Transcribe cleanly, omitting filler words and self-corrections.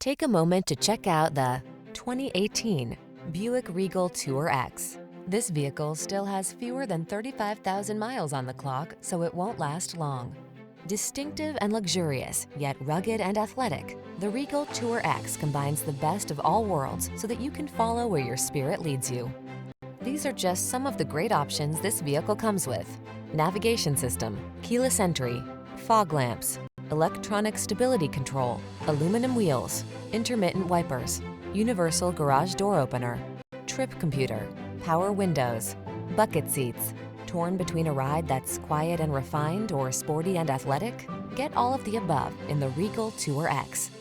Take a moment to check out the 2018 Buick Regal Tour X. This vehicle still has fewer than 35,000 miles on the clock, so it won't last long. Distinctive and luxurious, yet rugged and athletic, the Regal Tour X combines the best of all worlds so that you can follow where your spirit leads you. These are just some of the great options this vehicle comes with: navigation system, keyless entry, fog lamps, electronic stability control, aluminum wheels, intermittent wipers, universal garage door opener, trip computer, power windows, bucket seats. Torn between a ride that's quiet and refined or sporty and athletic? Get all of the above in the Regal Tour X.